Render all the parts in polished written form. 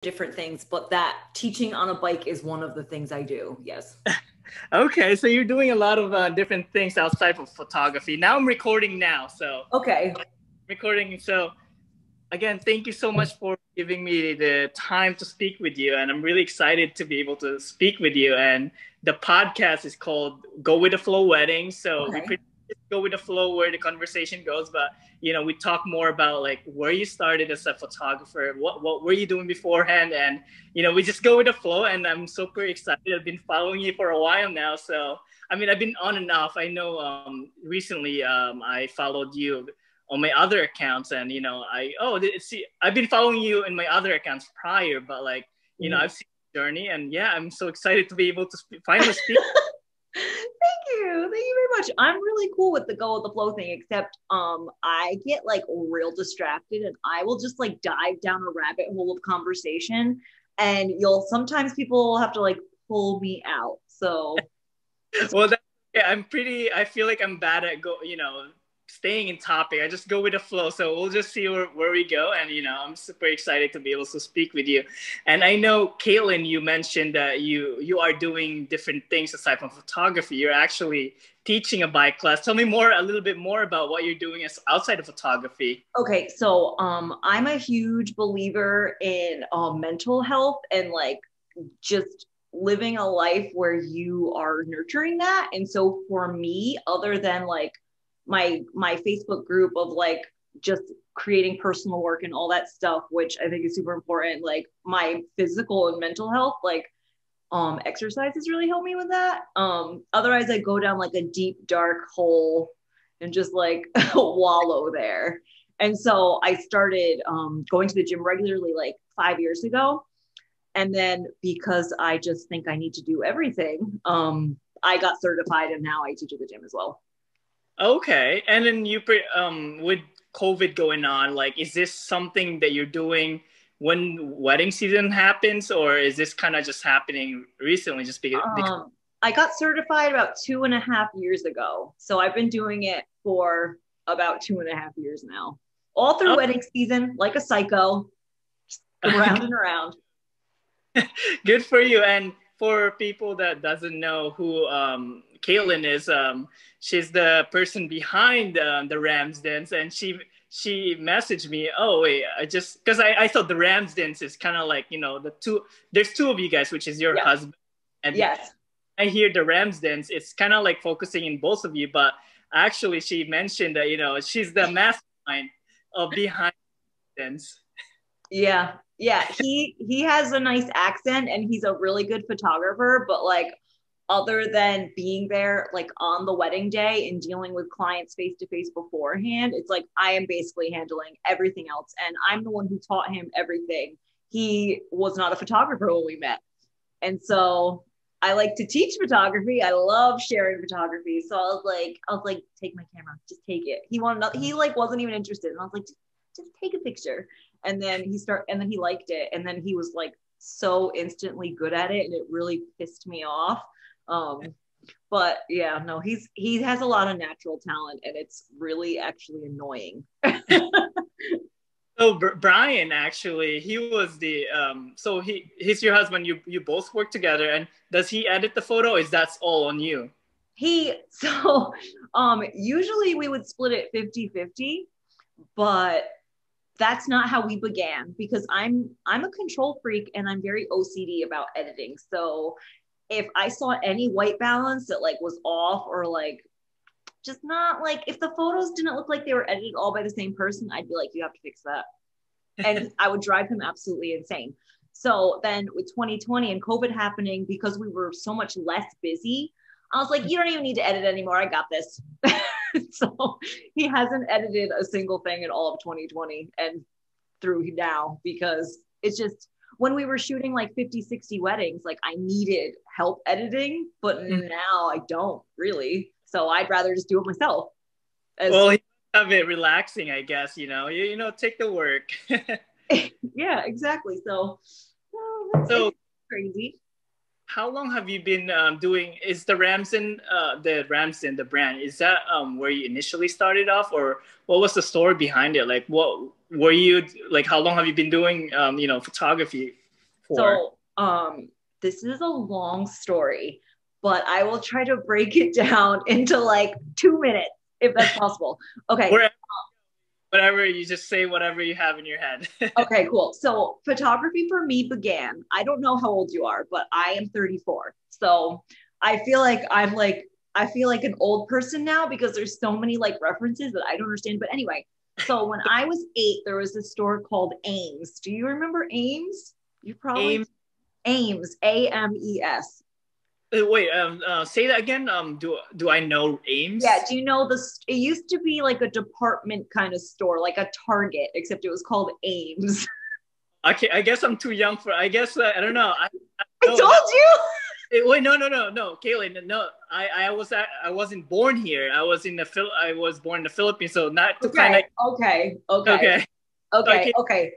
different things, but that teaching on a bike is one of the things I do. Yes. Okay, so you're doing a lot of different things outside of photography. Now I'm recording now, so Okay. recording. So again, thank you so much for giving me the time to speak with you, and I'm really excited to be able to speak with you. And the podcast is called Go with the Flow Wedding. So we Okay. pretty much just go with the flow where the conversation goes, but we talk more about like where you started as a photographer, what were you doing beforehand, and we just go with the flow. And I'm super excited. I've been following you for a while now, so I mean I've been on and off. I know recently I followed you on my other accounts, and see, I've been following you in my other accounts prior, but like I've seen the journey, and yeah, I'm so excited to be able to finally speak. Thank you very much. I'm really cool with the go with the flow thing, except I get like real distracted, and I will just like dive down a rabbit hole of conversation, and sometimes people will have to like pull me out. So Well, I feel like I'm bad at staying in topic. I just go with the flow. So we'll just see where we go. And, I'm super excited to be able to speak with you. And I know, Caitlin, you mentioned that you are doing different things aside from photography. You're actually teaching a bike class. Tell me a little bit more about what you're doing outside of photography. Okay. So I'm a huge believer in mental health and like just living a life where you are nurturing that. And so for me, other than like my Facebook group of like just creating personal work and all that stuff, which I think is super important, like my physical and mental health, like exercise has really helped me with that. Otherwise I go down like a deep dark hole and just like wallow there. And so I started going to the gym regularly like 5 years ago. And then because I just think I need to do everything, I got certified, and now I teach at the gym as well. Okay. And then with COVID going on, like, is this something that you're doing when wedding season happens, or is this kind of just happening recently just because? I got certified about 2.5 years ago. So I've been doing it for about 2.5 years now, all through wedding season, like a psycho, around and around. Good for you. And for people that doesn't know who Caitlin is, she's the person behind the Ramsdens, and she messaged me, oh wait, because I thought the Ramsdens is kind of like there's two of you guys, which is your husband, and yes, I hear the Ramsdens, it's kind of like focusing in both of you, but actually she mentioned that she's the mastermind of behind Ramsdens. Yeah. He has a nice accent, and he's a really good photographer, but like other than being there like on the wedding day and dealing with clients face to face beforehand, it's like I am basically handling everything else, and I'm the one who taught him everything. He was not a photographer when we met, and so I like to teach photography. I love sharing photography. So I was like, take my camera, just take it. He like wasn't even interested, and I was like, just take a picture. And then he liked it, and then he was like so instantly good at it, and it really pissed me off. But yeah, no, he has a lot of natural talent, and it's really actually annoying. So Brian, actually, he was the so he's your husband. You both work together, and does he edit the photo? Is that's all on you? Usually we would split it 50-50, but that's not how we began, because I'm a control freak, and I'm very OCD about editing. So if I saw any white balance that like was off, or like just not like, if the photos didn't look like they were edited all by the same person, I'd be like, you have to fix that. And I would drive him absolutely insane. So then with 2020 and COVID happening, because we were so much less busy, I was like, you don't even need to edit anymore. I got this. So he hasn't edited a single thing in all of 2020 and through now, because it's just, when we were shooting like 50-60 weddings, like I needed help editing, but now I don't really. So I'd rather just do it myself. Well, you have it relaxing, I guess, take the work. Yeah, exactly. So crazy. How long have you been doing? Is the Ramsden the brand? Is that where you initially started off, or what was the story behind it? Like, what were you like? How long have you been doing photography? before? So, this is a long story, but I will try to break it down into like 2 minutes if that's possible. Okay. Wherever, whatever, you just say whatever you have in your head. Okay, cool. So photography for me began, I don't know how old you are, but I am 34. So I feel like I feel like an old person now because there's so many like references that I don't understand. But anyway, so when I was 8, there was this store called Ames. Do you remember Ames? You probably Aim. Ames, Ames. Wait, say that again. Do I know Yeah, Ames? do you know it used to be like a department kind of store, like a Target, except it was called Ames. Okay, I guess I'm too young for. I guess I don't know. I I know told that. you. Wait, no, Kaylin, no. I wasn't born here. I was born in the Philippines, so not to kind of. Okay, okay, okay, Okay, so I okay, came okay.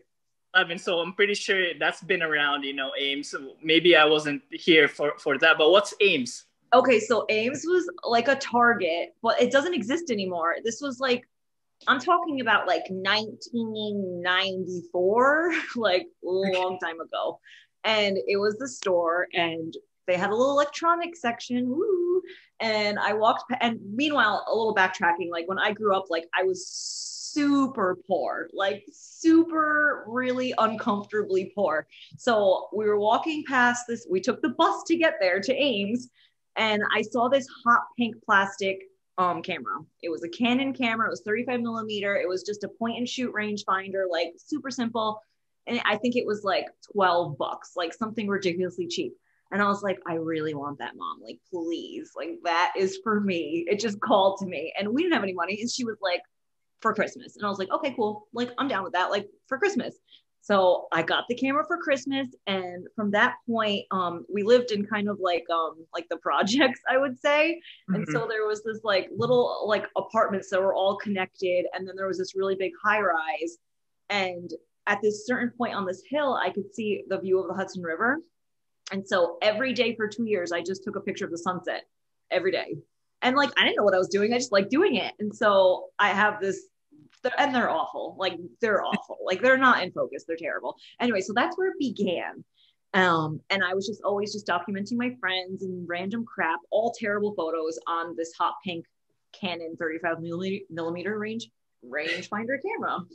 11, so I'm pretty sure that's been around. Ames. So maybe I wasn't here for that. But what's Ames? Okay, so Ames was like a Target, but it doesn't exist anymore. This was like, I'm talking about like 1994, like a long time ago. And it was the store, and they had a little electronics section. Woo. And I walked, and meanwhile, a little backtracking, like when I grew up, like I was super poor, like super, really uncomfortably poor. So we were walking past this, we took the bus to get there to Ames, and I saw this hot pink plastic camera. It was a Canon camera. It was 35 millimeter. It was just a point and shoot rangefinder, like super simple. And I think it was like $12, like something ridiculously cheap. And I was like, I really want that, mom. Like, please, like that is for me. It just called to me, and we didn't have any money. And she was like, for Christmas. And I was like, okay, cool. Like, I'm down with that. Like for Christmas. So I got the camera for Christmas, and from that point, we lived in kind of like the projects, I would say. And Mm-hmm. so there was this like little like apartments that were all connected, and then there was this really big high rise. And at this certain point on this hill, I could see the view of the Hudson River. And so every day for 2 years, I just took a picture of the sunset every day. And like I didn't know what I was doing, I just like doing it. And so I have this, and they're awful. Like they're awful. Like they're not in focus. They're terrible. Anyway, so that's where it began. And I was just always just documenting my friends and random crap, all terrible photos on this hot pink Canon 35 millimeter rangefinder camera.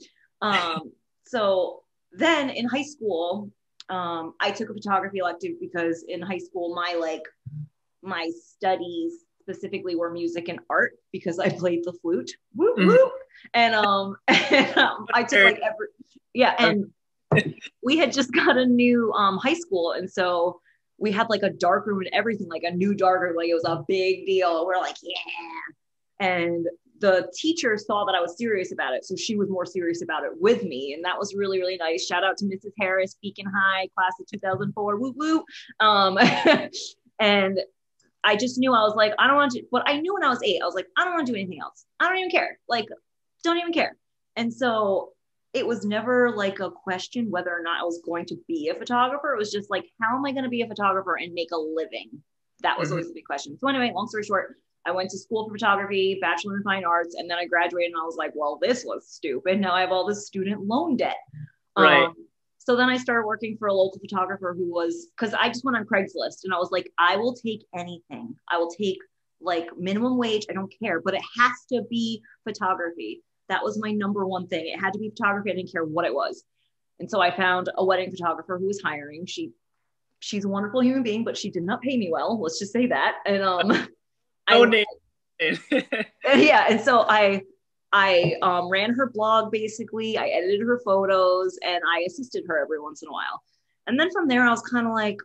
So then in high school, I took a photography elective because in high school, my studies specifically were music and art because I played the flute. Whoop, whoop. And, I took like and we had just got a new high school, and so we had like a dark room and everything, like a new dark room, like it was a big deal. We're like, yeah. And the teacher saw that I was serious about it, so she was more serious about it with me, and that was really, really nice. Shout out to Mrs. Harris, Beacon High, class of 2004. Woo woo. And I just knew, I was like, I don't want to, but I knew when I was 8, I was like, I don't want to do anything else. I don't even care. Like, don't even care. And so it was never like a question whether or not I was going to be a photographer. It was just like, how am I going to be a photographer and make a living? That was always the big question. So anyway, long story short, I went to school for photography, Bachelor in Fine Arts, and then I graduated and I was like, well, this was stupid. Now I have all this student loan debt. Right. So then I started working for a local photographer who was, because I just went on Craigslist and I was like, I will take anything. I will take like minimum wage. I don't care, but it has to be photography. That was my number one thing. It had to be photography. I didn't care what it was. And so I found a wedding photographer who was hiring. She's a wonderful human being, but she did not pay me well. Let's just say that. And yeah. And so I ran her blog basically. I edited her photos and I assisted her every once in a while. And then from there, I was kind of like,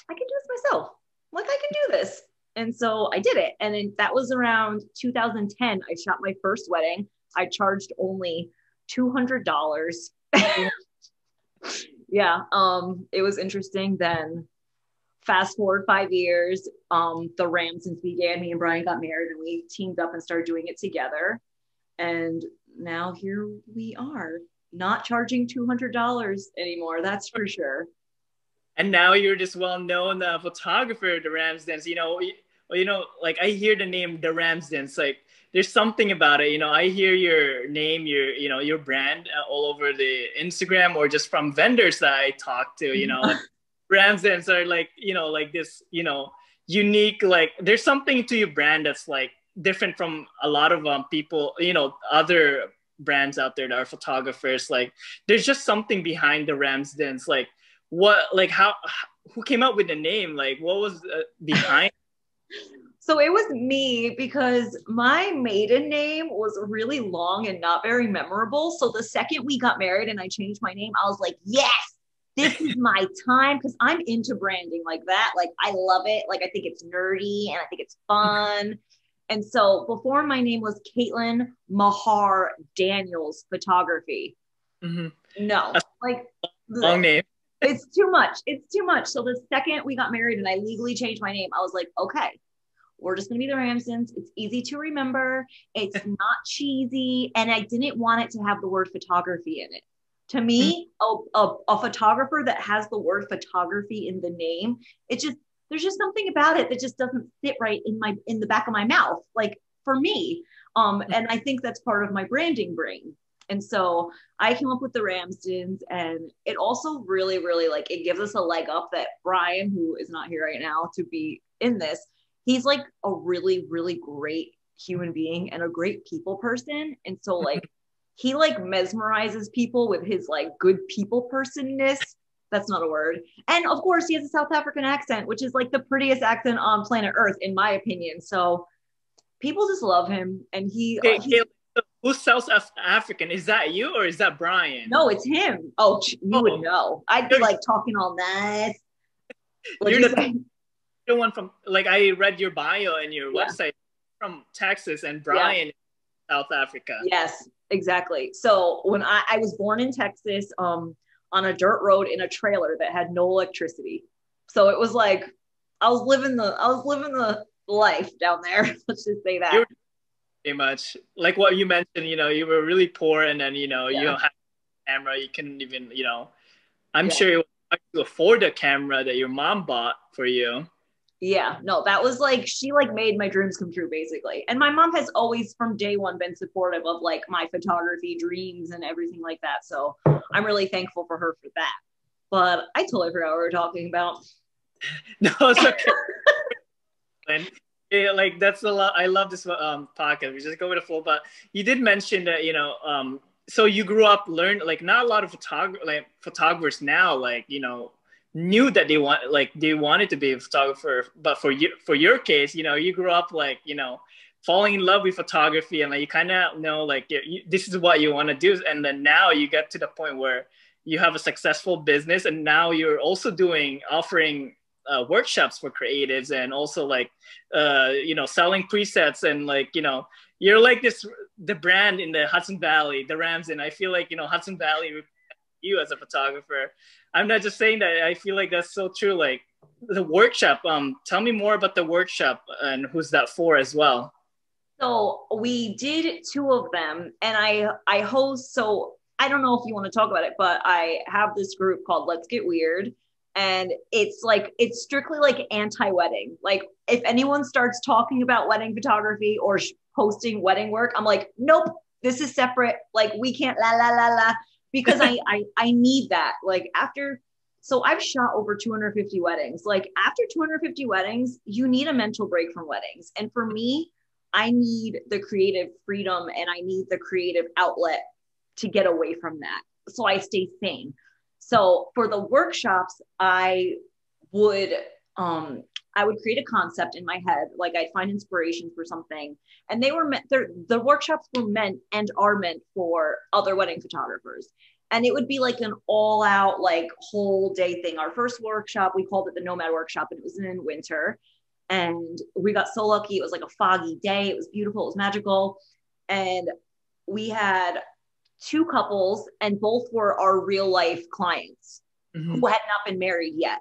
I can do this myself. Like I can do this. And so I did it. And then that was around 2010. I shot my first wedding. I charged only $200. Yeah. It was interesting. Then fast forward 5 years, the Ramsdens began. Me and Brian got married and we teamed up and started doing it together. And now here we are, not charging $200 anymore. That's for sure. And now you're this well-known photographer, the Ramsdens. like I hear the name the Ramsdens, like there's something about it. I hear your name, your brand all over the Instagram or just from vendors that I talk to. Like Ramsdens are like like this unique. Like there's something to your brand that's like different from a lot of people. Other brands out there that are photographers. Like there's just something behind the Ramsdens. Like how who came up with the name? Like what was behind? So it was me because my maiden name was really long and not very memorable. So the second we got married and I changed my name, I was like, yes, this is my time, because I'm into branding like that. Like I love it. Like I think it's nerdy and I think it's fun. And so before, my name was Caitlin Mahar Daniels Photography. Mm-hmm. No, like long name. It's too much. It's too much. So the second we got married and I legally changed my name, I was like, okay, we're just going to be the Ramsdens. It's easy to remember. It's not cheesy. And I didn't want it to have the word photography in it. To me, a photographer that has the word photography in the name, there's just something about it that just doesn't sit right in the back of my mouth, like for me. And I think that's part of my branding brain. And so I came up with the Ramsdens, and it also really, really like, it gives us a leg up that Brian, who is not here right now to be in this, he's like a really, really great human being and a great people person. And so like, he like mesmerizes people with his like good people personness. That's not a word. And of course he has a South African accent, which is like the prettiest accent on planet Earth, in my opinion. So people just love him. And who's South African? Is that you or is that Brian? No, it's him. Oh, you would know. I'd be like talking all nice. You're the one from, like, I read your bio and your website, from Texas, and Brian South Africa. Yes, exactly. So when I was born in Texas, on a dirt road in a trailer that had no electricity. So it was like I was living the life down there. Let's just say that. Pretty much like what you mentioned. You were really poor, and then you don't have a camera. You couldn't even I'm sure it was hard to afford a camera that your mom bought for you. Yeah, no, that was like, she like made my dreams come true basically. And my mom has always from day one been supportive of like my photography dreams and everything like that. So I'm really thankful for her for that. But I totally forgot what we were talking about. No, it's okay. And like that's a lot. I love this podcast. We just go with the flow. But you did mention that so you grew up like not a lot of photographers now knew that they wanted to be a photographer. But for your case, you grew up falling in love with photography, and like you kind of know this is what you want to do. And then now you get to the point where you have a successful business, and now you're also offering workshops for creatives, and also selling presets, and you're like the brand in the Hudson Valley, the Ramsden. I feel like Hudson Valley, you as a photographer. I'm not just saying that. I feel like that's so true. Like the workshop. Tell me more about the workshop and who's that for as well. So we did 2 of them, and I host. So I don't know if you want to talk about it, but I have this group called Let's Get Weird. And it's strictly like anti-wedding. Like if anyone starts talking about wedding photography or posting wedding work, I'm like, nope, this is separate. Like we can't la, because I need that. So I've shot over 250 weddings. Like after 250 weddings, you need a mental break from weddings. And for me, I need the creative freedom and I need the creative outlet to get away from that. So I stay sane. So for the workshops, I would create a concept in my head. Like I'd find inspiration for something, and the workshops were meant and are meant for other wedding photographers. And it would be like an all out, like whole day thing. Our first workshop, we called it the Nomad Workshop, and it was in winter. And we got so lucky. It was like a foggy day. It was beautiful. It was magical. And we had 2 couples, and both were our real life clients who had not been married yet.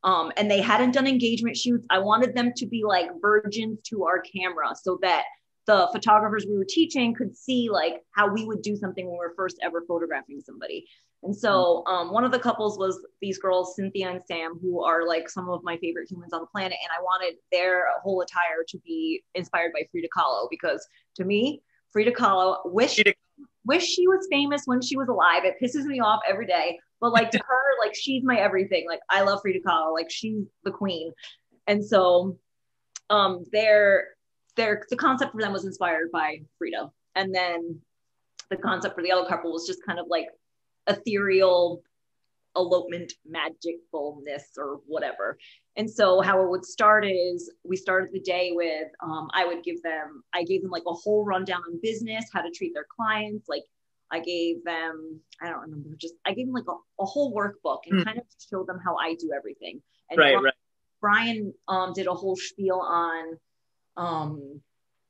And they hadn't done engagement shoots. I wanted them to be like virgins to our camera so that the photographers we were teaching could see like how we would do something when we were first ever photographing somebody. And so one of the couples was these girls, Cynthia and Sam, who are like some of my favorite humans on the planet. And I wanted their whole attire to be inspired by Frida Kahlo, because to me, Frida Kahlo, wish she was famous when she was alive. It pisses me off every day. But like to her, like she's my everything. Like I love Frida Kahlo. Like she's the queen. And so the concept for them was inspired by Frida. And then the concept for the other couple was just kind of like ethereal elopement magicalness or whatever. And so how it would start is we started the day with I gave them like a whole rundown on business, how to treat their clients. Like I gave them, I don't remember, I gave them like a whole workbook and kind of showed them how I do everything. And Brian did a whole spiel on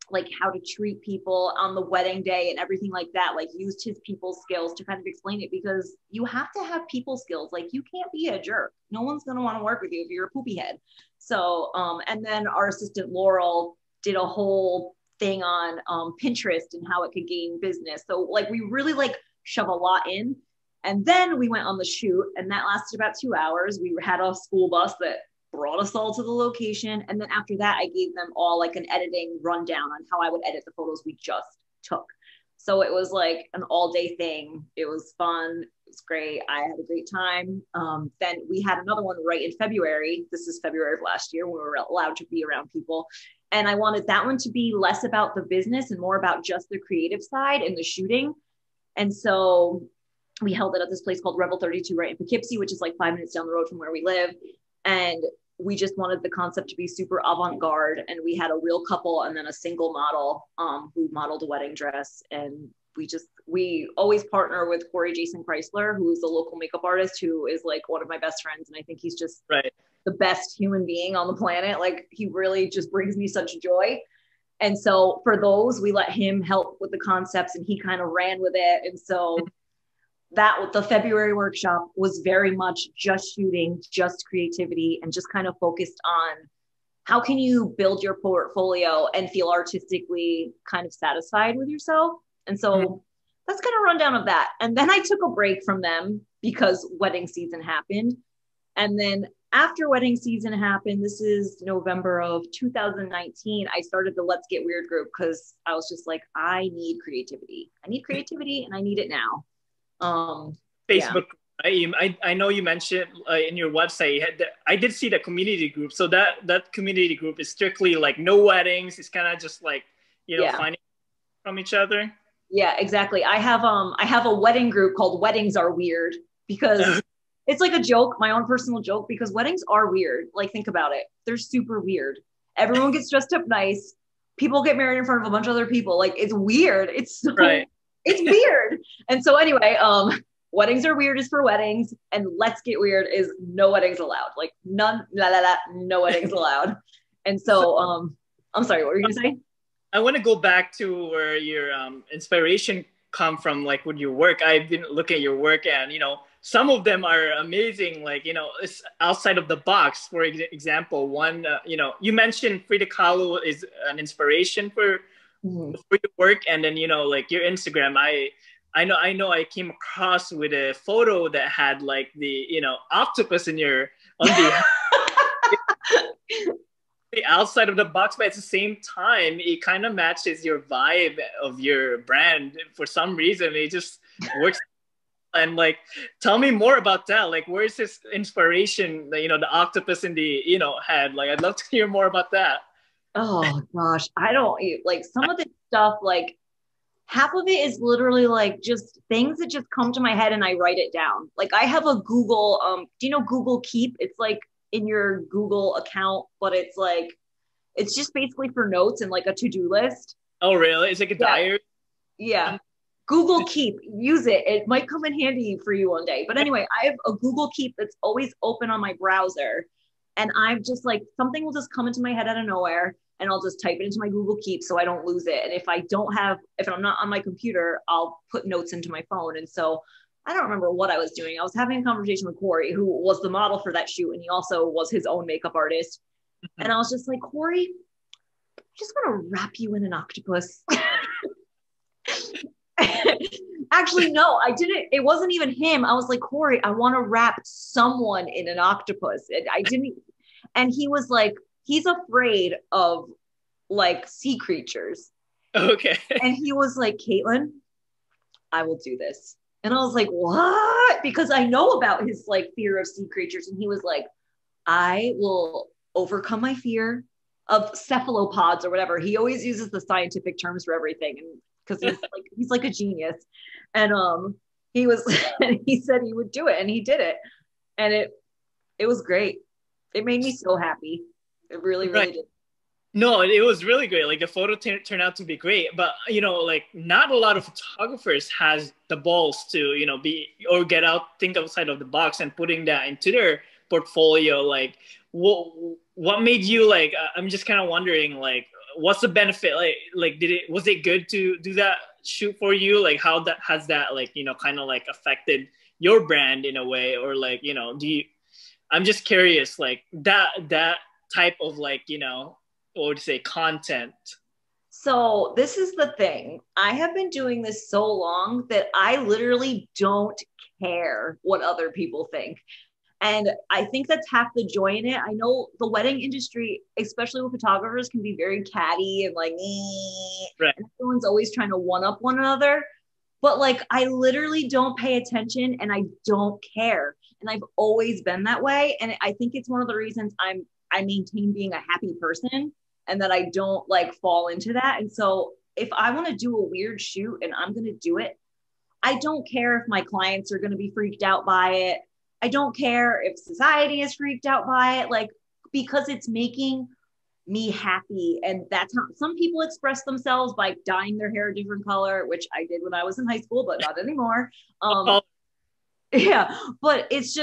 like how to treat people on the wedding day and everything like that, like used his people skills to kind of explain it, because you have to have people skills. Like you can't be a jerk. No one's going to want to work with you if you're a poopy head. So, and then our assistant Laurel did a whole thing on Pinterest and how it could gain business. So like we really like shove a lot in. And then we went on the shoot, and that lasted about 2 hours. We had a school bus that brought us all to the location. And then after that, I gave them all like an editing rundown on how I would edit the photos we just took. So it was like an all day thing. It was fun. It was great. I had a great time. Then we had another one right in February. This is February of last year when we were allowed to be around people. And I wanted that one to be less about the business and more about just the creative side and the shooting. And so we held it at this place called Rebel 32 right in Poughkeepsie, which is like 5 minutes down the road from where we live. And we just wanted the concept to be super avant-garde. And we had a real couple and then a single model who modeled a wedding dress. And we always partner with Corey Jason Chrysler, who is a local makeup artist, who is like one of my best friends. And I think he's just the best human being on the planet. Like he really just brings me such joy. And so for those, we let him help with the concepts and he kind of ran with it. And so that the February workshop was very much just shooting, just creativity, and just kind of focused on how can you build your portfolio and feel artistically kind of satisfied with yourself. And so that's kind of rundown of that. And then I took a break from them because wedding season happened. And then after wedding season happened, this is November of 2019, I started the Let's Get Weird group because I was just like, I need creativity. I need creativity and I need it now. Facebook, right? I know you mentioned in your website, I did see the community group. So that community group is strictly like no weddings. It's kind of just like, finding from each other. Yeah, exactly. I have a wedding group called Weddings Are Weird because it's like a joke, my own personal joke, because weddings are weird. Like, think about it. They're super weird. Everyone gets dressed up nice. People get married in front of a bunch of other people. Like, it's weird. It's so It's weird. And so anyway, Weddings Are Weird is for weddings, and Let's Get Weird is no weddings allowed. Like no weddings allowed. And so I'm sorry, what were you gonna say? I want to go back to where your inspiration come from, like with your work. I've been looking at your work, and some of them are amazing. Like it's outside of the box. For example, one you mentioned Frida Kahlo is an inspiration for your work, and then like your Instagram. I know I came across with a photo that had like the octopus on the the outside of the box, but at the same time it kind of matches your vibe of your brand. For some reason it just works. And like, tell me more about that. Like, where's this inspiration, the octopus in the head? Like, I'd love to hear more about that. Oh gosh, I don't like some of the stuff. Like half of it is literally like just things that just come to my head and I write it down. Like I have a Google, do you know Google Keep? It's like in your Google account, but it's just basically for notes and like a to-do list. Oh, really? It's like a diary? Yeah. Google Keep, use it. It might come in handy for you one day. But anyway, I have a Google Keep that's always open on my browser. And I'm just like, something will just come into my head out of nowhere and I'll just type it into my Google Keep so I don't lose it. And if I'm not on my computer, I'll put notes into my phone. And so I don't remember what I was doing. I was having a conversation with Corey, who was the model for that shoot. And he also was his own makeup artist. And I was just like, Corey, I just want to wrap you in an octopus. Actually, no, I didn't. It wasn't even him. I was like, Corey, I want to wrap someone in an octopus. And I didn't. And he was like, he's afraid of like sea creatures. Okay. And he was like, Caitlin, I will do this. And I was like, what? Because I know about his like fear of sea creatures. And he was like, I will overcome my fear of cephalopods or whatever. He always uses the scientific terms for everything. And because he's like a genius. And he was he said he would do it and he did it. And it was great. It made me so happy. It really, really did. No, it was really great. Like the photo turned out to be great, but like not a lot of photographers has the balls to, think outside of the box and putting that into their portfolio. Like what made you like, I'm just kind of wondering, like, what's the benefit? Like, was it good to do that shoot for you? Like how that has that like, kind of like affected your brand in a way, or like, I'm just curious, like that type of like, or to say content. So this is the thing. I have been doing this so long that I literally don't care what other people think. And I think that's half the joy in it. I know the wedding industry, especially with photographers, can be very catty and like, right. And everyone's always trying to one up one another. But like, I literally don't pay attention and I don't care. And I've always been that way. And I think it's one of the reasons I maintain being a happy person and that I don't like fall into that. And so if I want to do a weird shoot and I'm going to do it, I don't care if my clients are going to be freaked out by it. I don't care if society is freaked out by it, like, because it's making me happy. And that's how some people express themselves, by dyeing their hair a different color, which I did when I was in high school, but not anymore. Yeah, but it's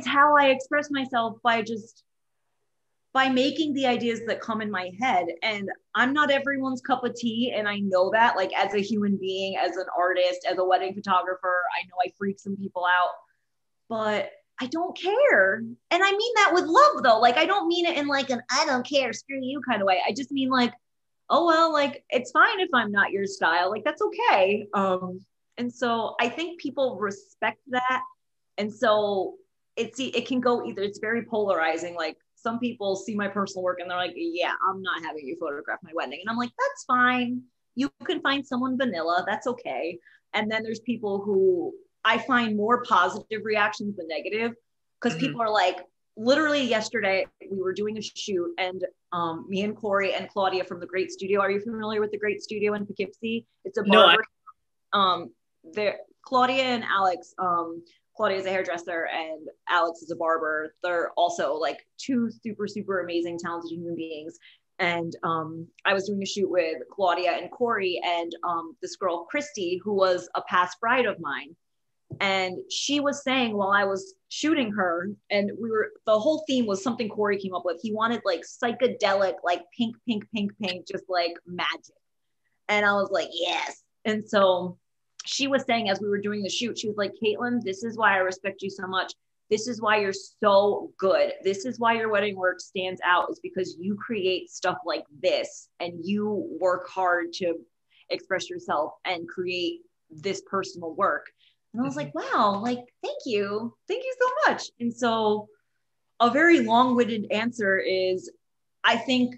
how I express myself by making the ideas that come in my head. And I'm not everyone's cup of tea. And I know that, like, as a human being, as an artist, as a wedding photographer, I know I freak some people out, but I don't care. And I mean that with love though. Like, I don't mean it in like an, I don't care, screw you kind of way. I just mean like, oh, well, like, it's fine if I'm not your style. Like, that's okay. And so I think people respect that. And so it can go either, it's very polarizing. Like, some people see my personal work and they're like, yeah, I'm not having you photograph my wedding. And I'm like, that's fine. You can find someone vanilla. That's okay. And then there's people who I find more positive reactions than negative, because people are like, literally yesterday we were doing a shoot and me and Corey and Claudia from the Great Studio. Are you familiar with the Great Studio in Poughkeepsie? It's a barber. No, Claudia and Alex, Claudia is a hairdresser and Alex is a barber. They're also like two super, super amazing, talented human beings. And I was doing a shoot with Claudia and Corey and this girl, Christy, who was a past bride of mine. And she was saying while I was shooting her, and the whole theme was something Corey came up with. He wanted like psychedelic, like pink, pink, pink, pink, just like magic. And I was like, yes. And so she was saying, as we were doing the shoot, she was like, Caitlin, this is why I respect you so much. This is why you're so good. This is why your wedding work stands out, is because you create stuff like this and you work hard to express yourself and create this personal work. And I was like, wow, like, thank you. Thank you so much. And so a very long-winded answer is, I think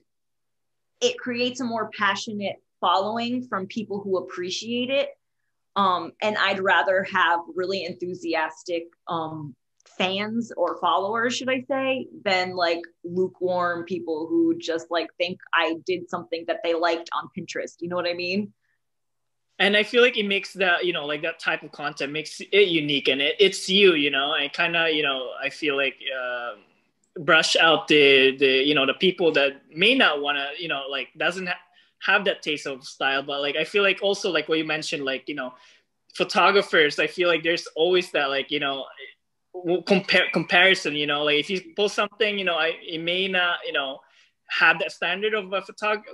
it creates a more passionate following from people who appreciate it. And I'd rather have really enthusiastic fans or followers, should I say, than like lukewarm people who just like think I did something that they liked on Pinterest. You know what I mean? And I feel like it makes that, like that type of content makes it unique, and it's you, and kind of, I feel like brush out the people that may not want to, like doesn't have that taste of style. But like, I feel like also like what you mentioned, like, photographers, I feel like there's always that like, comparison, like if you post something, it may not, have that standard of a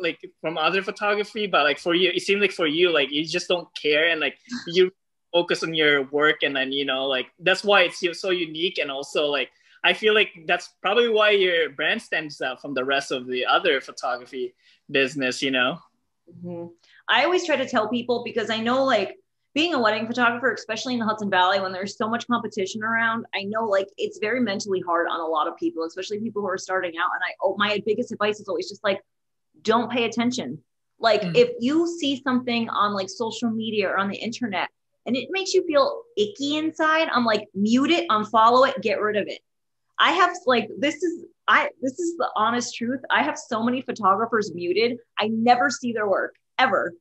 like from other photography, but like for you, it seems like for you, like you just don't care, and like you focus on your work, and then like that's why it's so unique. And also like I feel like that's probably why your brand stands out from the rest of the other photography business. I always try to tell people, because I know like being a wedding photographer, especially in the Hudson Valley, when there's so much competition around, I know like it's very mentally hard on a lot of people, especially people who are starting out. And my biggest advice is always just like, don't pay attention. Like if you see something on like social media or on the internet and it makes you feel icky inside, I'm like, mute it, unfollow it, get rid of it. I have like, this is the honest truth. I have so many photographers muted. I never see their work ever.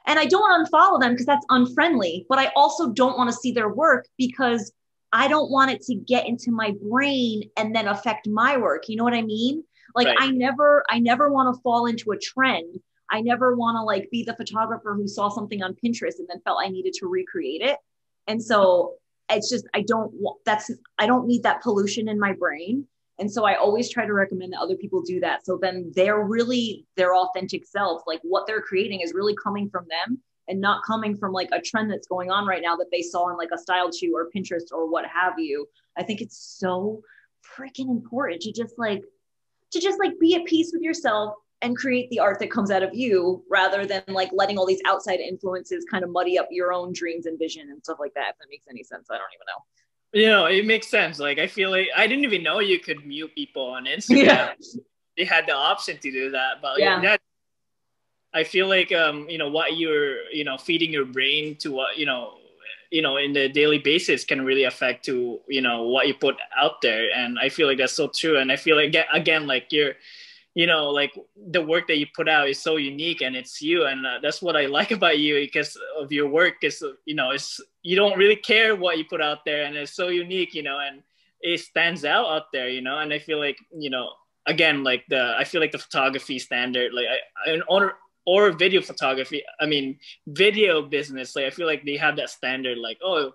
And I don't want to unfollow them because that's unfriendly, but I also don't want to see their work because I don't want it to get into my brain and then affect my work. You know what I mean? Like right. I never want to fall into a trend. I never want to like be the photographer who saw something on Pinterest and then felt I needed to recreate it. And so it's just, I don't need that pollution in my brain. And so I always try to recommend that other people do that. So then they're really their authentic selves. Like what they're creating is really coming from them and not coming from like a trend that's going on right now that they saw in like a style shoot or Pinterest or what have you. I think it's so freaking important to just like be at peace with yourself and create the art that comes out of you rather than like letting all these outside influences kind of muddy up your own dreams and vision and stuff like that. If that makes any sense, I don't even know. You know, it makes sense. Like, I feel like I didn't even know you could mute people on Instagram. Yeah. They had the option to do that. But yeah, I feel like, you know, what you're, you know, feeding your brain to what, you know, in the daily basis can really affect to, you know, what you put out there. And I feel like that's so true. And I feel like, again, like you're, you know, like the work that you put out is so unique and it's you. And that's what I like about you because of your work is, you know, you don't really care what you put out there and it's so unique, you know, and it stands out there, you know. And I feel like, you know, again, like I feel like the photography standard, like or video photography, I mean, video business, like I feel like they have that standard, like, oh,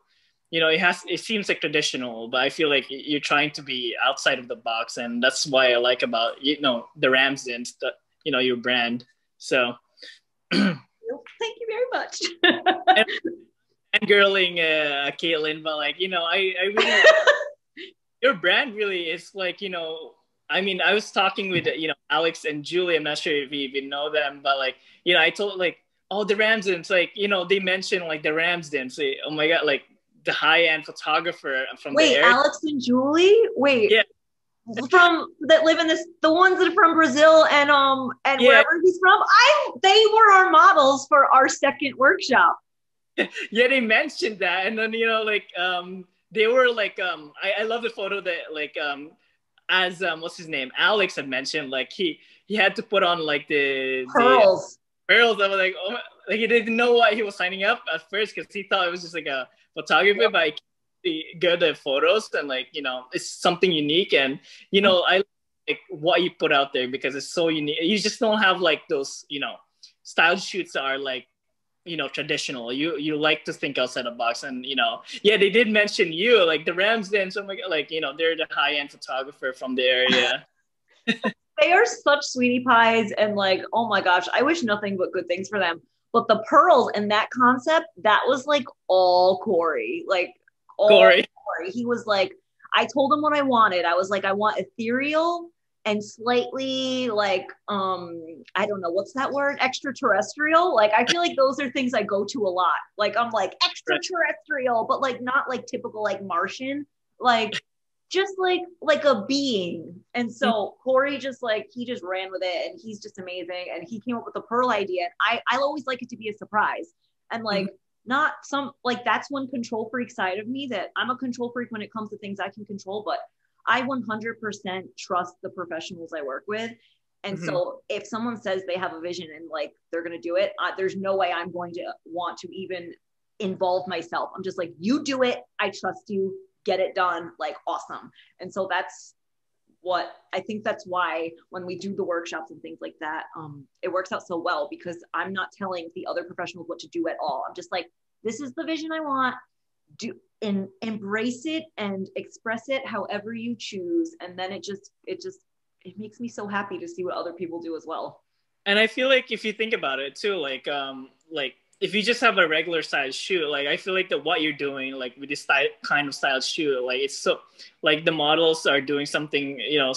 you know, it seems like traditional, but I feel like you're trying to be outside of the box. And that's why I like about, you know, the Ramsdens, you know, your brand. So. Thank you very much. and girling Caitlin, but like, you know, I really, your brand really is like, you know, I mean, I was talking with, you know, Alex and Julie, I'm not sure if you even know them, but like, you know, I told like, oh, the Ramsdens, like, you know, they mentioned like the Ramsdens, like, oh my God, like, the high-end photographer from the area. Alex and Julie? Wait. Yeah. From that live in the ones that are from Brazil and wherever he's from. They were our models for our second workshop. Yeah, they mentioned that. And then, you know, like they were like I love the photo that like as what's his name? Alex had mentioned, like he had to put on like the pearls. I was like, oh, like he didn't know what he was signing up at first because he thought it was just like a photography, but I get the photos and like, you know, it's something unique. And, you know, I like what you put out there because it's so unique. You just don't have like those, you know, style shoots that are like, you know, traditional. You like to think outside the box. And, you know, yeah, they did mention you, like the Ramsdens, oh my God, like, you know, they're the high-end photographer from the area. They are such sweetie pies. And like, oh my gosh, I wish nothing but good things for them. But the pearls and that concept, that was like all Corey. Like all Corey. He was like, I told him what I wanted. I was like, I want ethereal and slightly like, I don't know, what's that word? Extraterrestrial. Like, I feel like those are things I go to a lot. Like, I'm like extraterrestrial, but like not like typical like Martian, like just like a being. And so Corey just like, he just ran with it and he's just amazing. And he came up with the pearl idea. And I always like it to be a surprise. And like, not some, like that's one control freak side of me, that I'm a control freak when it comes to things I can control, but I 100% trust the professionals I work with. And so if someone says they have a vision and like, they're going to do it, there's no way I'm going to want to even involve myself. I'm just like, you do it. I trust you. Get it done. Like, awesome. And so that's what I think, that's why when we do the workshops and things like that, it works out so well, because I'm not telling the other professionals what to do at all. I'm just like, this is the vision I want. Do and embrace it and express it however you choose. And then it makes me so happy to see what other people do as well. And I feel like if you think about it too, like if you just have a regular size shoot, like I feel like that what you're doing, like with this kind of style shoot, like it's so like the models are doing something, you know,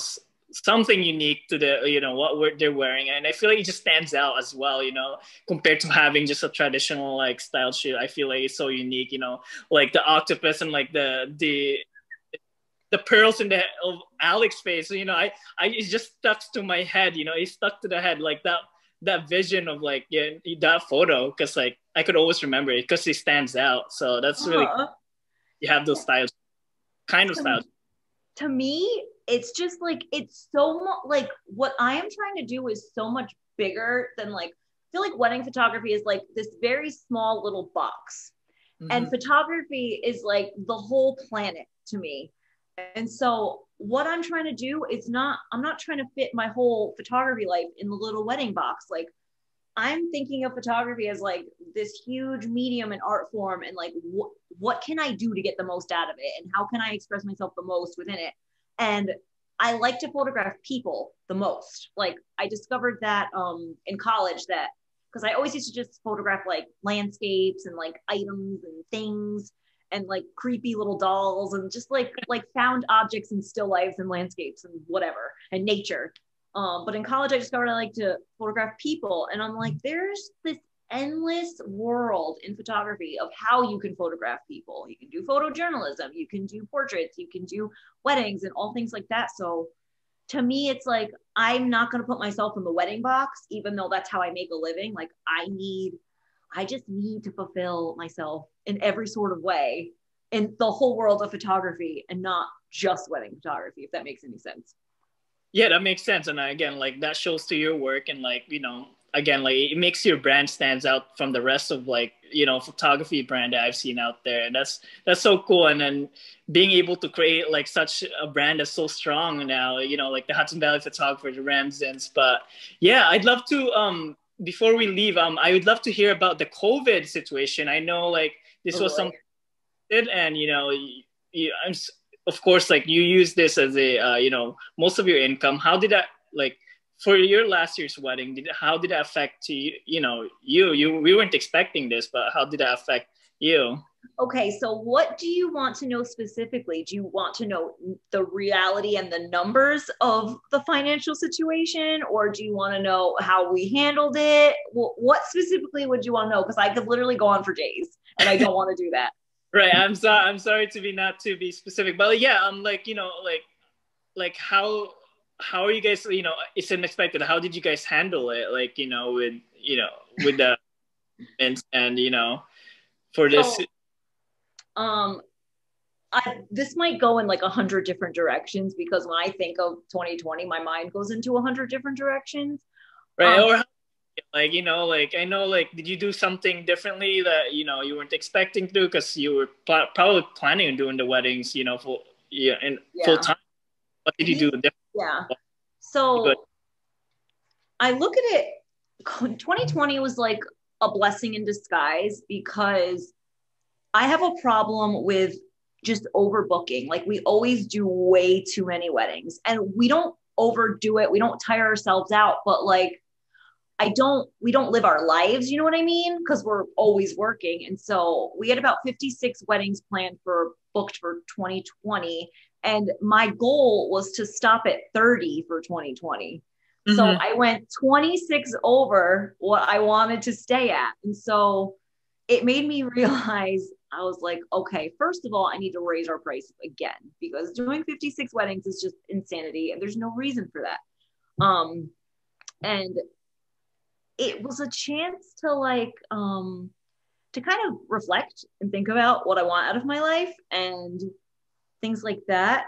something unique to the, they're wearing, and I feel like it just stands out as well, compared to having just a traditional like style shoe. I feel like it's so unique, like the octopus and like the pearls in the of Alex's face. I it just stuck to my head. It stuck to the head, like that vision of like, yeah, that photo, because like I could always remember it because it stands out. So that's really, you have those styles, kind of styles. To me, it's just like, it's so like what I am trying to do is so much bigger than like, I feel like wedding photography is like this very small little box. Mm-hmm. And photography is like the whole planet to me. And so what I'm trying to do is I'm not trying to fit my whole photography life in the little wedding box. Like, I'm thinking of photography as like this huge medium and art form, and like what can I do to get the most out of it, and how can I express myself the most within it. And I like to photograph people the most. Like, I discovered that in college, that because I always used to just photograph like landscapes and like items and things and like creepy little dolls and just like found objects and still lifes and landscapes and whatever and nature. But in college, I discovered I like to photograph people. And I'm like, there's this endless world in photography of how you can photograph people. You can do photojournalism, you can do portraits, you can do weddings and all things like that. So to me, it's like, I'm not going to put myself in the wedding box, even though that's how I make a living. Like, I just need to fulfill myself in every sort of way in the whole world of photography, and not just wedding photography, if that makes any sense. Yeah, that makes sense. And again, like that shows to your work, and like, again, like it makes your brand stands out from the rest of like, photography brand that I've seen out there. And that's so cool. And then being able to create like such a brand that's so strong now, like the Hudson Valley photographer, the Ramsdens. But yeah, I'd love to, before we leave, I would love to hear about the COVID situation. I know like this was something, and I'm, of course, like you use this as a, most of your income. How did that, like, for your last year's wedding, how did that affect you? We weren't expecting this, but how did that affect you? Okay, so what do you want to know specifically? Do you want to know the reality and the numbers of the financial situation, or do you want to know how we handled it? What specifically would you want to know? Because I could literally go on for days, and I don't want to do that. Right. I'm sorry to be not to be specific, but yeah, I'm like, like how are you guys, it's unexpected. How did you guys handle it? Like, with the and for this. So, this might go in like 100 different directions, because when I think of 2020, my mind goes into 100 different directions. Right. Or like, like I know, like, did you do something differently that, you weren't expecting to do, because you were probably planning on doing the weddings, full time. What did you do differently? Yeah. So I look at it, 2020 was like a blessing in disguise, because I have a problem with just overbooking. Like, we always do way too many weddings, and we don't overdo it. We don't tire ourselves out, but like, we don't live our lives, you know what I mean? Because we're always working. And so we had about 56 weddings booked for 2020. And my goal was to stop at 30 for 2020. Mm-hmm. So I went 26 over what I wanted to stay at. And so it made me realize, I was like, okay, first of all, I need to raise our prices again, because doing 56 weddings is just insanity, and there's no reason for that. And it was a chance to like, to kind of reflect and think about what I want out of my life and things like that.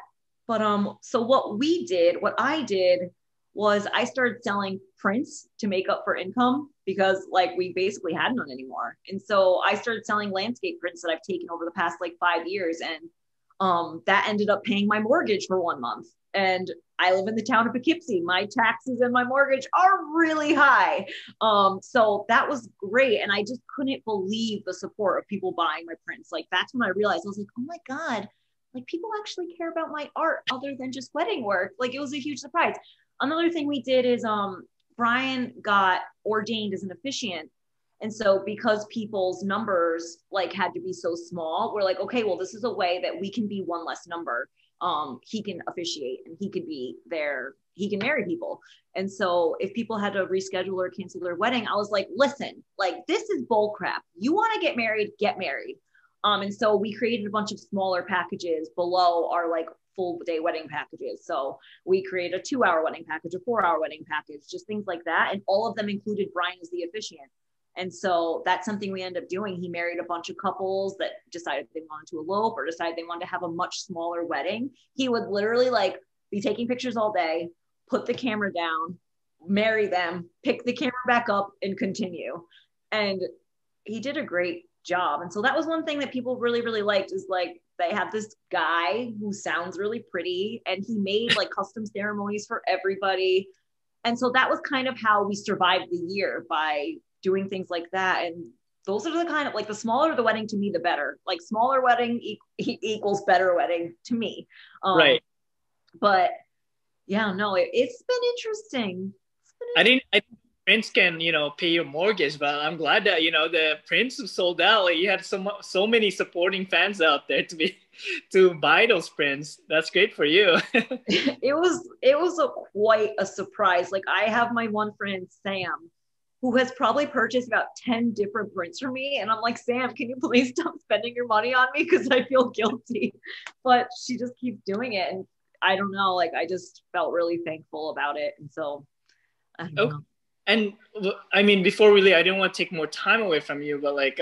But so what I did was I started selling prints to make up for income, because like we basically had none anymore. And so I started selling landscape prints that I've taken over the past like 5 years. And that ended up paying my mortgage for 1 month. And I live in the town of Poughkeepsie. My taxes and my mortgage are really high. So that was great. And I just couldn't believe the support of people buying my prints. Like, that's when I realized, I was like, oh my God, like people actually care about my art other than just wedding work. Like, it was a huge surprise. Another thing we did is Brian got ordained as an officiant. And so because people's numbers like had to be so small, we're like, okay, well, this is a way that we can be one less number. he can officiate and he can be there. He can marry people. And so if people had to reschedule or cancel their wedding, I was like, listen, like this is bull crap. You want to get married, get married. And so we created a bunch of smaller packages below our like full day wedding packages. So we created a 2-hour wedding package, a 4-hour wedding package, just things like that. And all of them included Brian as the officiant. And so that's something we ended up doing. He married a bunch of couples that decided they wanted to elope or decided they wanted to have a much smaller wedding. He would literally like be taking pictures all day, put the camera down, marry them, pick the camera back up and continue. And he did a great job. And so that was one thing that people really, really liked is like, they have this guy who sounds really pretty and he made like custom ceremonies for everybody. And so that was kind of how we survived the year, by doing things like that. And those are the kind of like, the smaller the wedding to me, the better. Like smaller wedding equals better wedding to me. Right. But yeah, no, it's been interesting. I think Prince can, pay your mortgage, but I'm glad that, the Prince sold out. Like you had so many supporting fans out there to buy those prints. That's great for you. It was quite a surprise. Like I have my one friend, Sam, who has probably purchased about 10 different prints for me. And I'm like, Sam, can you please stop spending your money on me? Because I feel guilty. But she just keeps doing it. And I don't know, like I just felt really thankful about it. And so I don't know. And I mean, before really, I didn't want to take more time away from you, but like,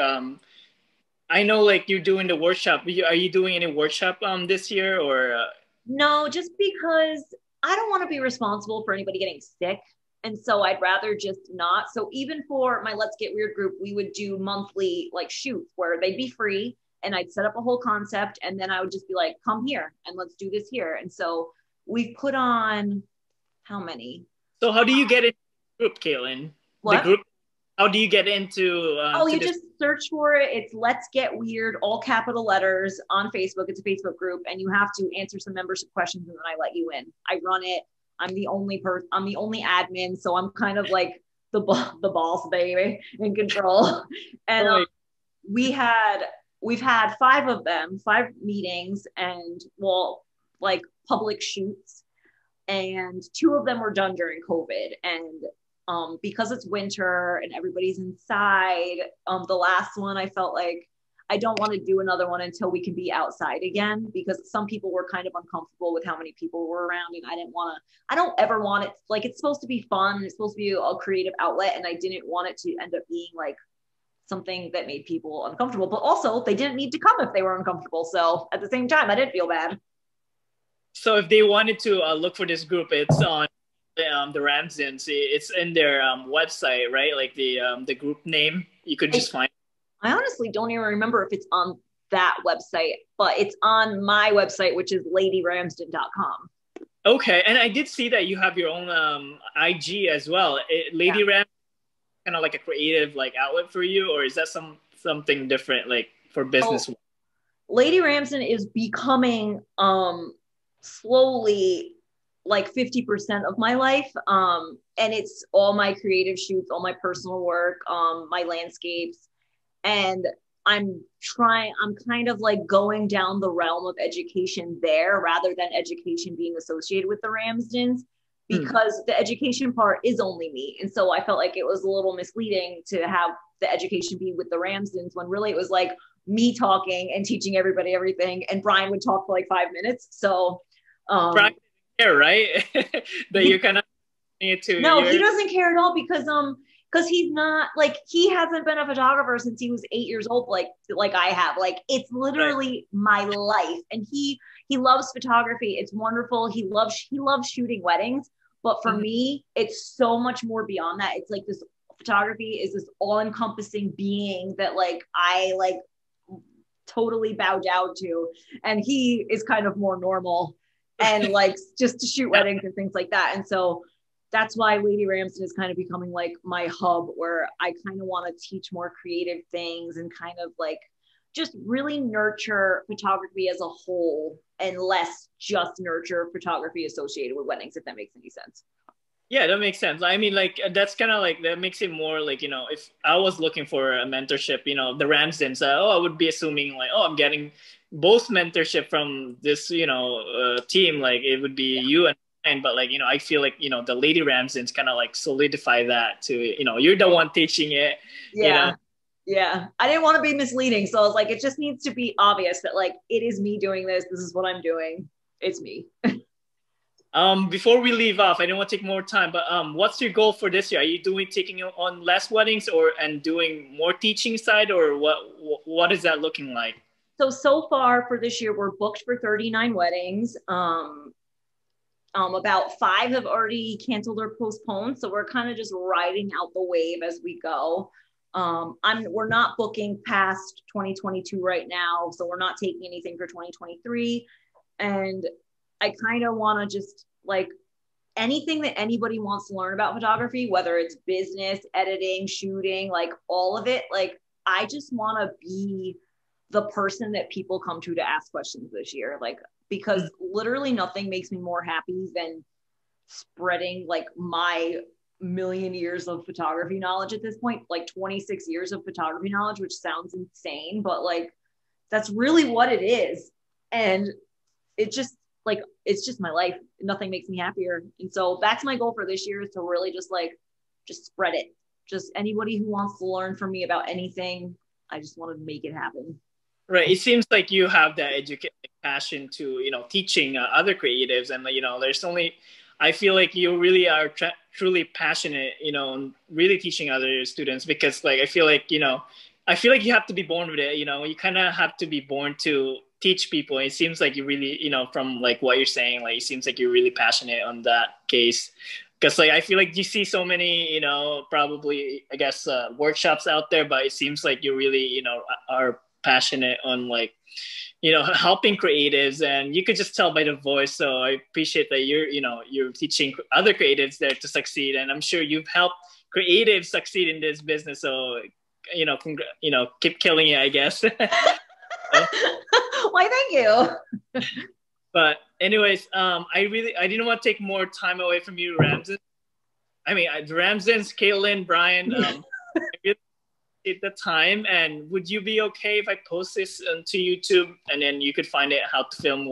I know like you're doing the workshop. Are you doing any workshop this year or? No, just because I don't want to be responsible for anybody getting sick. And so I'd rather just not. So even for my Let's Get Weird group, we would do monthly like shoots where they'd be free and I'd set up a whole concept and then I would just be like, come here and let's do this here. And so we've put on how many? So how do you get into the group, Caitlin? What? The group, how do you get into? You just search for it. It's Let's Get Weird, all capital letters on Facebook. It's a Facebook group and you have to answer some membership questions and then I let you in. I run it. I'm the only admin. So I'm kind of like the boss baby in control. And we've had 5 of them, 5 meetings and like public shoots. And 2 of them were done during COVID. And because it's winter and everybody's inside, the last one, I felt like I don't want to do another one until we can be outside again, because some people were kind of uncomfortable with how many people were around. And I don't ever want it, like, it's supposed to be fun. It's supposed to be a creative outlet. And I didn't want it to end up being like something that made people uncomfortable, but also they didn't need to come if they were uncomfortable. So at the same time, I didn't feel bad. So if they wanted to look for this group, it's on the Ramsdens. It's in their website, right? Like the group name, you could just find. I honestly don't even remember if it's on that website, but it's on my website, which is ladyramsden.com. Okay. And I did see that you have your own IG as well. Lady Ramsden, kind of like a creative like outlet for you, or is that something different, like for business? Lady Ramsden is becoming slowly like 50% of my life. And it's all my creative shoots, all my personal work, my landscapes. And I'm kind of like going down the realm of education there rather than education being associated with the Ramsdens, because the education part is only me. And so I felt like it was a little misleading to have the education be with the Ramsdens when really it was like me talking and teaching everybody everything. And Brian would talk for like 5 minutes. So Brian didn't care, right? That you're kind of it to. No, he doesn't care at all because he's not like, he hasn't been a photographer since he was 8 years old, like I have. Like it's literally my life. And he loves photography. It's wonderful. He loves shooting weddings. But for me, it's so much more beyond that. It's like this photography is this all-encompassing being that like I like totally bow down to. And he is kind of more normal and like just to shoot weddings and things like that. And so that's why Lady Ramsden is kind of becoming like my hub, where I kind of want to teach more creative things and kind of like just really nurture photography as a whole and less just nurture photography associated with weddings, if that makes any sense. Yeah, that makes sense. I mean, like that's kind of like that makes it more like if I was looking for a mentorship, the Ramsdens, I would be assuming like, oh, I'm getting both mentorship from this team. Like it would be you and mine, but like I feel like the Lady Ramsdens kind of like solidify that to you're the one teaching it. You know, Yeah. Yeah. I didn't want to be misleading. So I was like, it just needs to be obvious that like it is me doing this. This is what I'm doing. It's me. Before we leave off, I don't want to take more time, but what's your goal for this year? Are you taking on less weddings and doing more teaching side, or what is that looking like? So far for this year, we're booked for 39 weddings. About 5 have already canceled or postponed. So we're kind of just riding out the wave as we go. We're not booking past 2022 right now. So we're not taking anything for 2023. And I kind of want to just like anything that anybody wants to learn about photography, whether it's business, editing, shooting, like all of it. Like I just want to be the person that people come to ask questions this year. Like, because literally nothing makes me more happy than spreading like my million years of photography knowledge at this point, like 26 years of photography knowledge, which sounds insane, but like that's really what it is. And it just like it's just my life. Nothing makes me happier. And so that's my goal for this year, is to really just spread it. Just anybody who wants to learn from me about anything, I just want to make it happen. Right. It seems like you have that passion to teaching other creatives, and there's only. I feel like you really are truly passionate, really teaching other students, because like I feel like you have to be born with it. You kind of have to be born to teach people. It seems like you really, from like what you're saying, like it seems like you're really passionate on that case. Because like I feel like you see so many, probably I guess workshops out there, but it seems like you really, are passionate on like helping creatives, and you could just tell by the voice. So I appreciate that you're teaching other creatives there to succeed, and I'm sure you've helped creatives succeed in this business. So keep killing it, I guess. Why, thank you. But anyways, I didn't want to take more time away from you, Ramsden. I mean, Ramsden's, Caitlin, Brian. I really appreciate the time. And would you be okay if I post this onto YouTube, and then you could find it how to film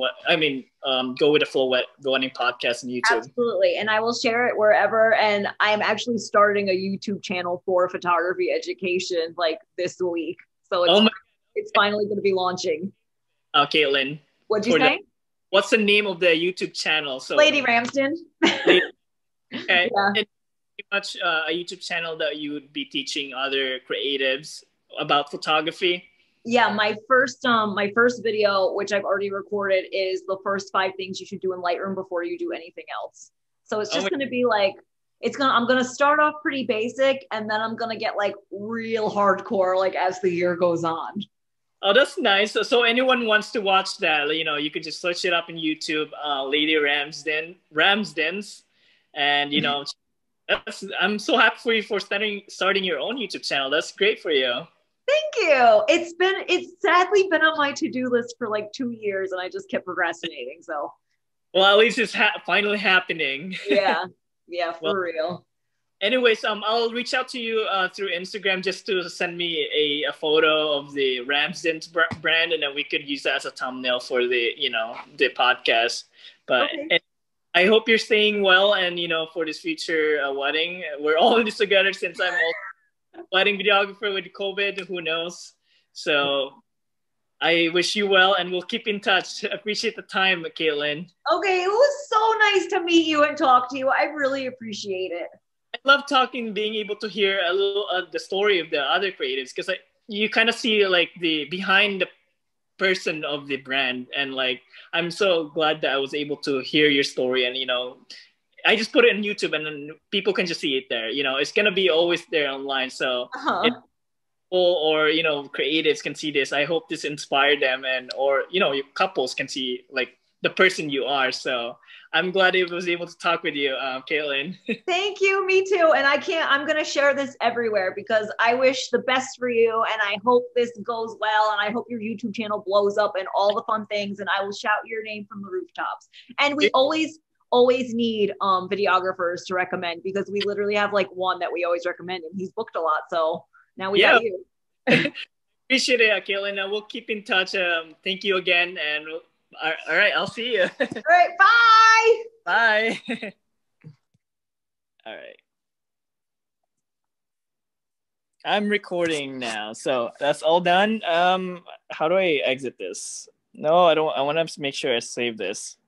go with the flow wedding podcast on YouTube? Absolutely. And I will share it wherever. And I'm actually starting a YouTube channel for photography education like this week. So it's finally going to be launching. Caitlin. What'd you say? What's the name of the YouTube channel? So Lady Ramsden. Okay. Yeah. And pretty much a YouTube channel that you would be teaching other creatives about photography. Yeah, my first video, which I've already recorded, is the first 5 things you should do in Lightroom before you do anything else. So it's just going to be like, I'm going to start off pretty basic, and then I'm going to get like real hardcore like as the year goes on. Oh, that's nice. So anyone wants to watch that, you could just search it up in YouTube, Lady Ramsdens, and I'm so happy for you for starting your own YouTube channel. That's great for you. Thank you. It's sadly been on my to-do list for like 2 years, and I just kept procrastinating. So, well, at least it's finally happening. Yeah, for real. Anyways, I'll reach out to you through Instagram just to send me a photo of the Ramsdens brand, and then we could use that as a thumbnail for the the podcast. But okay. I hope you're staying well, and for this future wedding, we're all in this together since I'm also wedding videographer with COVID. Who knows? So I wish you well, and we'll keep in touch. Appreciate the time, Caitlin. Okay, it was so nice to meet you and talk to you. I really appreciate it. I love being able to hear a little the story of the other creatives, because you kind of see like the behind the person of the brand, and like I'm so glad that I was able to hear your story, and I just put it on YouTube, and then people can just see it there. It's gonna be always there online, so if people or creatives can see this, I hope this inspired them, or your couples can see like the person you are. So I'm glad I was able to talk with you, Caitlin. Thank you. Me too. And I'm going to share this everywhere, because I wish the best for you, and I hope this goes well, and I hope your YouTube channel blows up and all the fun things, and I will shout your name from the rooftops. And we always always need videographers to recommend, because we literally have like one that we always recommend and he's booked a lot. So now we Yeah. got you. Appreciate it, Akil, and we'll keep in touch. Thank you again, and all right, I'll see you. All right, bye. Bye. All right. I'm recording now, so that's all done. How do I exit this? No, I don't. I want to make sure I save this.